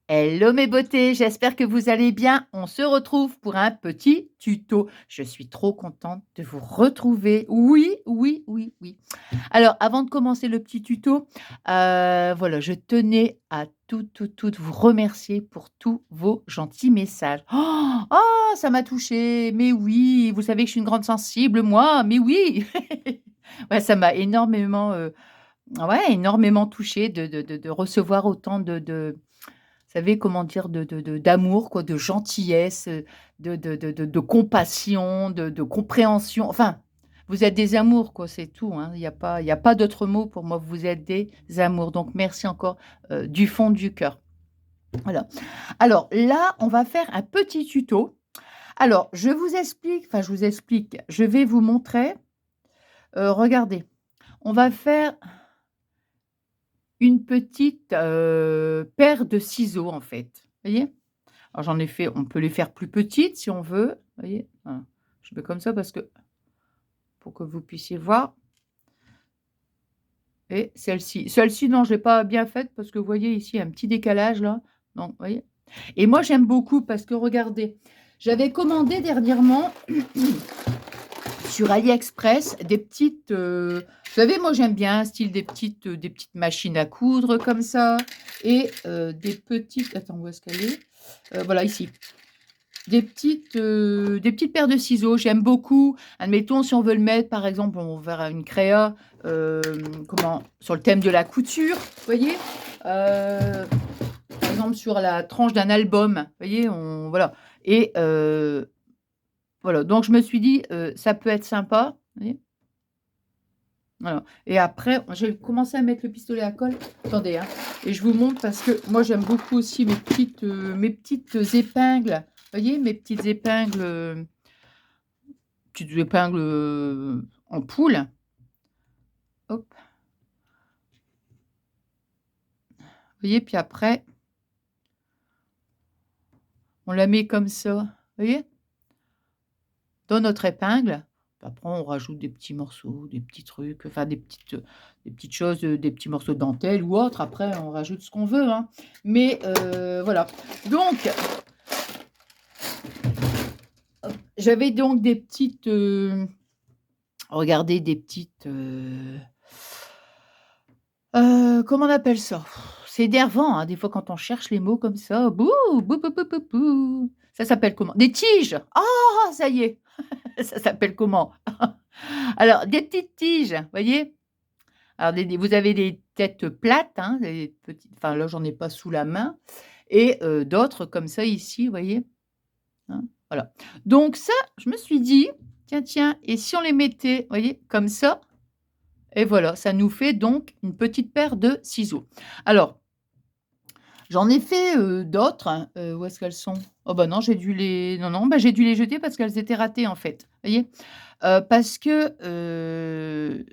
Hello mes beautés, j'espère que vous allez bien. On se retrouve pour un petit tuto. Je suis trop contente de vous retrouver. Oui, oui, oui, oui. Alors, avant de commencer le petit tuto, voilà, je tenais à toutes vous remercier pour tous vos gentils messages. Oh, ça m'a touchée. Mais oui, vous savez que je suis une grande sensible, moi. Mais oui. Ouais, ça m'a énormément, ouais, énormément touchée de recevoir autant vous savez, comment dire? D'amour quoi, de gentillesse, de compassion, de compréhension. Enfin, vous êtes des amours quoi, c'est tout, hein. Il y a pas d'autre mot pour moi. Vous êtes des amours. Donc merci encore, du fond du cœur. Voilà. Alors là, on va faire un petit tuto. Alors je vous explique, je vais vous montrer, regardez, on va faire une petite, paire de ciseaux en fait. Vous voyez? Alors j'en ai fait on peut les faire plus petites si on veut, vous voyez? Voilà. Je fais comme ça parce que pour que vous puissiez voir et celle-ci non, je l'ai pas bien faite parce que vous voyez ici, il y a un petit décalage là, donc vous voyez? Et moi j'aime beaucoup parce que regardez, j'avais commandé dernièrement sur AliExpress des petites, vous savez moi j'aime bien style des petites machines à coudre comme ça et des petites attends où est-ce qu'elle est? Voilà ici. Des petites paires de ciseaux, j'aime beaucoup. Admettons, si on veut le mettre, par exemple, on va faire une créa, comment? Sur le thème de la couture, vous voyez? Par exemple, sur la tranche d'un album, vous voyez? On voilà et voilà, donc je me suis dit, ça peut être sympa, vous voyez? Voilà et après, j'ai commencé à mettre le pistolet à colle. Attendez, hein et je vous montre parce que moi, j'aime beaucoup aussi mes petites épingles. Vous voyez? Mes petites épingles, en poule. Hop, vous voyez? Puis après, on la met comme ça, vous voyez? Dans notre épingle. Puis après, on rajoute des petits morceaux, des petits trucs, enfin des petites choses, des petits morceaux de dentelle ou autre. Après, on rajoute ce qu'on veut, hein. Mais voilà. Donc j'avais donc des petites, regardez, des petites, comment on appelle ça? C'est énervant, hein, des fois quand on cherche les mots comme ça. Bouh, bou bou bou bou bou. Ça s'appelle comment? Des tiges! Ah! Ça y est! Ça s'appelle comment? Alors des petites tiges, voyez? Alors des vous avez des têtes plates, hein, des petites enfin là, j'en ai pas sous la main et d'autres comme ça ici, vous voyez? Hein? Voilà. Donc ça, je me suis dit: «Tiens, tiens et si on les mettait, vous voyez, comme ça?» Et voilà, ça nous fait donc une petite paire de ciseaux. Alors, j'en ai fait, d'autres, hein, où est-ce qu'elles sont? Oh bah non, j'ai dû les non, non, bah, j'ai dû les jeter parce qu'elles étaient ratées, en fait. Vous voyez? Parce que,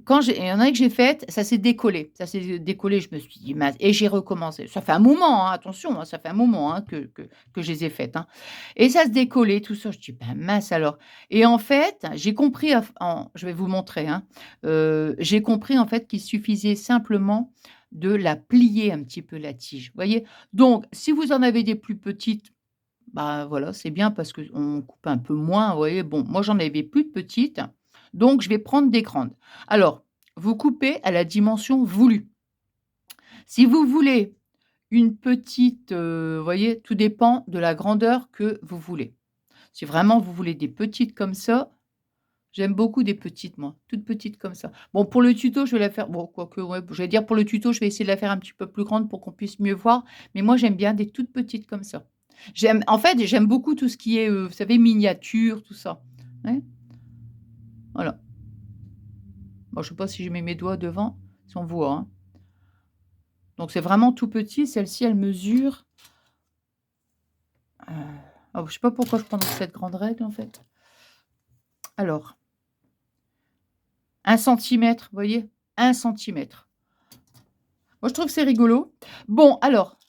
quand j'ai il y en a que j'ai faites, ça s'est décollé. Ça s'est décollé, je me suis dit: «Mince» et j'ai recommencé. Ça fait un moment, hein, attention, hein, ça fait un moment, hein, que je les ai faites, hein et ça se décollait tout ça. Je dis: «Ben mince alors» et en fait, j'ai compris je vais vous montrer, hein, j'ai compris en fait qu'il suffisait simplement de la plier un petit peu la tige, vous voyez? Donc si vous en avez des plus petites, bah, voilà, c'est bien parce qu'on coupe un peu moins, vous voyez? Bon, moi, j'en avais plus de petites, donc je vais prendre des grandes. Alors, vous coupez à la dimension voulue. Si vous voulez une petite, vous voyez, tout dépend de la grandeur que vous voulez. Si vraiment vous voulez des petites comme ça, j'aime beaucoup des petites moi, toutes petites comme ça. Bon, pour le tuto, je vais la faire bon, quoique, ouais, j'allais dire pour le tuto, je vais essayer de la faire un petit peu plus grande pour qu'on puisse mieux voir, mais moi, j'aime bien des toutes petites comme ça. J'aime en fait, j'aime beaucoup tout ce qui est, vous savez, miniature, tout ça. Ouais, voilà. Bon, je sais pas si je mets mes doigts devant, si on voit, hein. Donc c'est vraiment tout petit. Celle-ci, elle mesure, oh, je sais pas pourquoi je prends cette grande règle, en fait. Alors, 1 centimètre, vous voyez? 1 centimètre. Moi, je trouve que c'est rigolo. Bon, alors,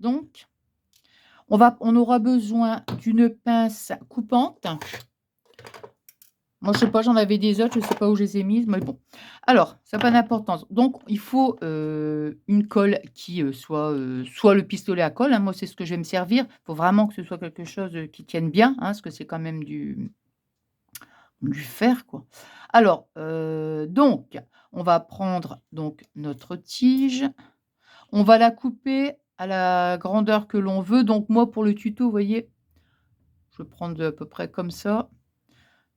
donc, on aura besoin d'une pince coupante. Moi, je sais pas, j'en avais des autres, je sais pas où je les ai mises, mais bon. Alors, ça a pas d'importance. Donc il faut, une colle qui, soit le pistolet à colle, hein, moi, c'est ce que je vais me servir. Il faut vraiment que ce soit quelque chose, qui tienne bien, hein, parce que c'est quand même du fer, quoi. Alors, donc, on va prendre donc notre tige, on va la couper à la grandeur que l'on veut. Donc moi, pour le tuto, vous voyez, je vais prendre à peu près comme ça,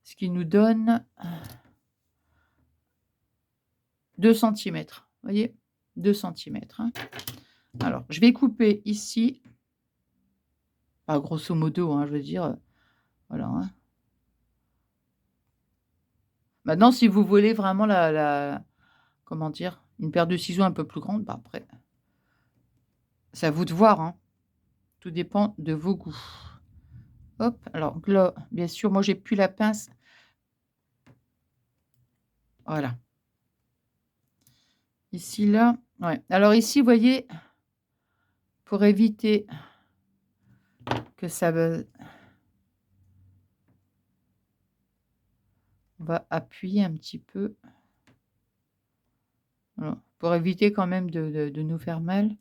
ce qui nous donne 2 centimètres. Vous voyez? 2 centimètres, hein. Alors, je vais couper ici, bah, grosso modo, hein, je veux dire, voilà, hein. Maintenant, si vous voulez vraiment la comment dire? Une paire de ciseaux un peu plus grande, bah, après, c'est à vous de voir, hein. Tout dépend de vos goûts. Hop, alors là, bien sûr, moi, j'ai plus la pince. Voilà. Ici, là, ouais. Alors ici, vous voyez, pour éviter que ça me on va appuyer un petit peu. Voilà, pour éviter quand même de nous faire mal.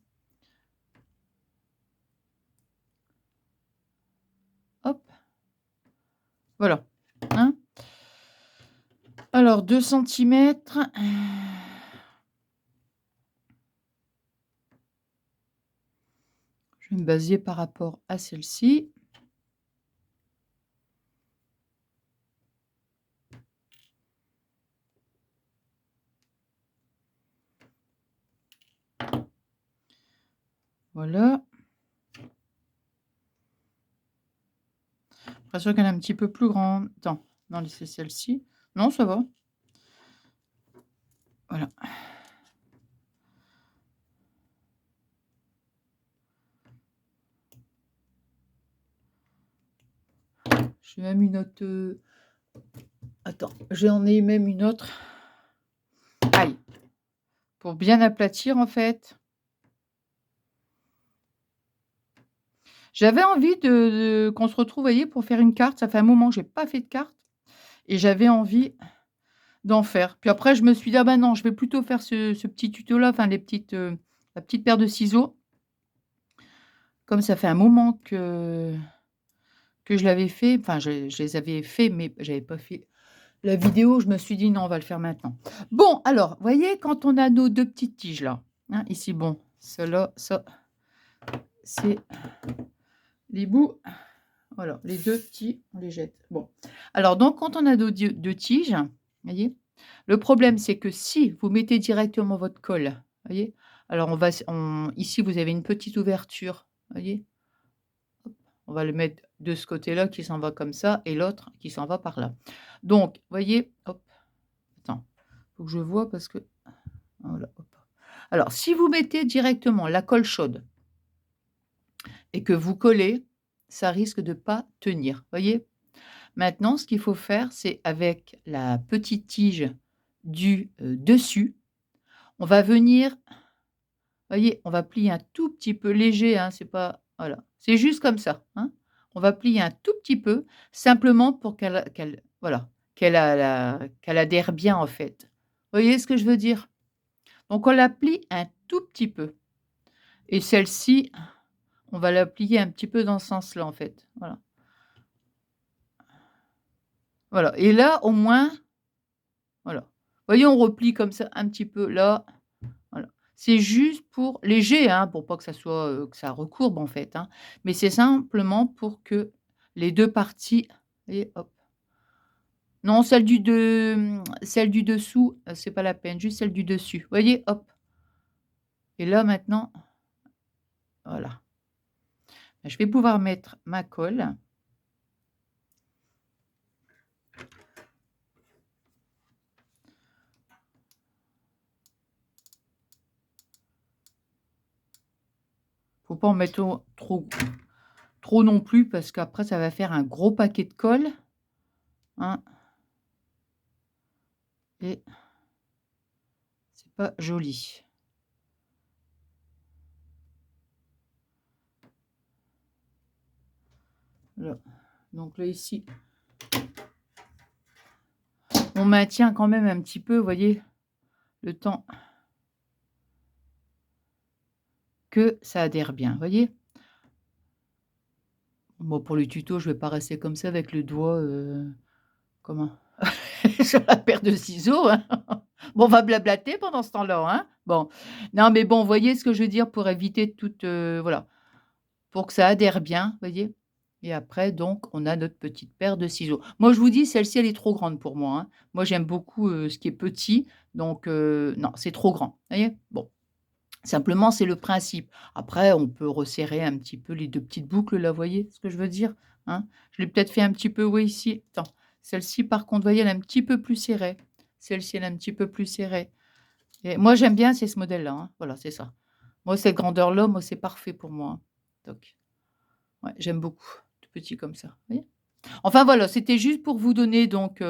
Hop, voilà, hein. Alors 2 centimètres. Je vais me baser par rapport à celle-ci. Voilà. L'impression qu'elle est un petit peu plus grande. Attends, non, c'est celle-ci. Non, ça va. Voilà. J'ai même une autre, attends, j'en ai même une autre. Aïe! Pour bien aplatir, en fait. J'avais envie de qu'on se retrouve, vous voyez, pour faire une carte. Ça fait un moment que j'ai pas fait de carte et j'avais envie d'en faire. Puis après, je me suis dit: «Ah bah non, je vais plutôt faire ce petit tuto-là», enfin les petites, la petite paire de ciseaux. Comme ça fait un moment que je l'avais fait, enfin je les avais fait, mais j'avais pas fait la vidéo, je me suis dit: «Non, on va le faire maintenant». Bon, alors, vous voyez, quand on a nos 2 petites tiges là, hein, ici, bon, cela, ça, c'est les bouts, voilà, les 2 petits, on les jette. Bon, alors donc quand on a nos 2 tiges, vous voyez, le problème, c'est que si vous mettez directement votre colle, vous voyez, alors on va s on ici, vous avez une petite ouverture, vous voyez? Hop, on va le mettre de ce côté-là qui s'en va comme ça et l'autre qui s'en va par là. Donc, vous voyez, hop, attends, faut que je vois parce que voilà, hop. Alors, si vous mettez directement la colle chaude et que vous collez, ça risque de pas tenir, voyez? Maintenant, ce qu'il faut faire, c'est avec la petite tige du, dessus, on va venir, voyez, on va plier un tout petit peu léger, hein, c'est pas voilà, c'est juste comme ça, hein. On va plier un tout petit peu, simplement pour qu'elle voilà, qu'elle adhère bien, en fait. Vous voyez ce que je veux dire? Donc on la plie un tout petit peu et celle-ci, on va la plier un petit peu dans ce sens-là, en fait. Voilà. Voilà et là, au moins, voilà. Vous voyez, on replie comme ça un petit peu là, voilà. C'est juste pour léger, hein, pour pas que ça soit, que ça recourbe, en fait, hein. Mais c'est simplement pour que les 2 parties et hop. Non, celle du dessous, c'est pas la peine, juste celle du dessus. Vous voyez? Hop et là, maintenant, voilà. Je vais pouvoir mettre ma colle. Faut pas en mettre trop non plus parce qu'après ça va faire un gros paquet de colle, hein et c'est pas joli. Voilà, donc là ici on maintient quand même un petit peu, vous voyez, le temps que ça adhère bien, vous voyez? Bon, pour le tuto, je vais pas rester comme ça avec le doigt, comment? Sur la paire de ciseaux, hein. Bon, on va blablater pendant ce temps-là, hein. Bon. Non, mais bon, vous voyez ce que je veux dire pour éviter toute, voilà, pour que ça adhère bien, vous voyez? Et après donc, on a notre petite paire de ciseaux. Moi, je vous dis, celle-ci, elle est trop grande pour moi, hein. Moi, j'aime beaucoup, ce qui est petit, donc non, c'est trop grand, vous voyez? Bon. Simplement, c'est le principe. Après, on peut resserrer un petit peu les 2 petites boucles là, vous voyez ce que je veux dire? Hein? Je l'ai peut-être fait un petit peu, oui, ici. Attends, celle-ci par contre, vous voyez, elle est un petit peu plus serrée. Celle-ci, elle est un petit peu plus serrée et moi, j'aime bien, c'est ce modèle-là, hein. Voilà, c'est ça. Moi, cette grandeur-là, moi, c'est parfait pour moi, hein. Donc, ouais, j'aime beaucoup, tout petit comme ça, vous voyez? Enfin voilà, c'était juste pour vous donner donc,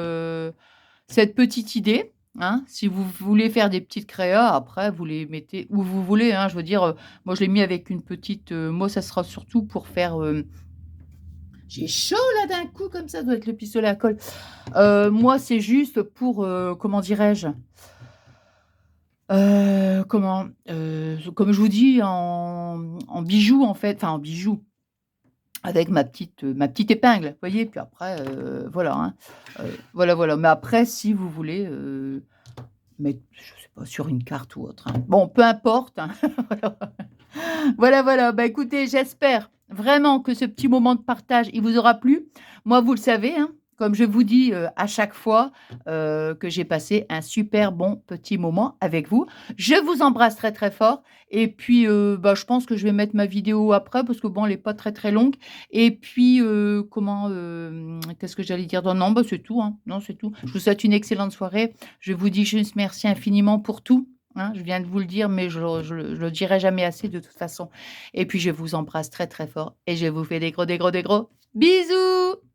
cette petite idée, hein. Si vous voulez faire des petites créas, après vous les mettez où vous voulez, hein. Je veux dire, moi je l'ai mis avec une petite, moi ça sera surtout pour faire, j'ai chaud là d'un coup comme ça doit être le pistolet à colle. Moi c'est juste pour, comment dirais-je? Comment? Comme je vous dis en bijoux en fait, enfin en bijoux. Avec ma petite épingle, vous voyez? Puis après, voilà, hein, voilà, voilà. Mais après si vous voulez, mettre, je sais pas, sur une carte ou autre, hein. Bon, peu importe, hein, voilà. Voilà, voilà. Bah, écoutez, j'espère vraiment que ce petit moment de partage, il vous aura plu. Moi, vous le savez, hein, comme je vous dis, à chaque fois, que j'ai passé un super bon petit moment avec vous. Je vous embrasse très, très fort et puis, bah, je pense que je vais mettre ma vidéo après parce que bon, elle est pas très, très longue et puis, comment, qu'est-ce que j'allais dire? Non, bah, c'est tout, hein. Non, c'est tout. Je vous souhaite une excellente soirée. Je vous dis juste merci infiniment pour tout. Hein, je viens de vous le dire, mais je le dirai jamais assez de toute façon. Et puis je vous embrasse très, très fort et je vous fais des gros, des gros, des gros bisous!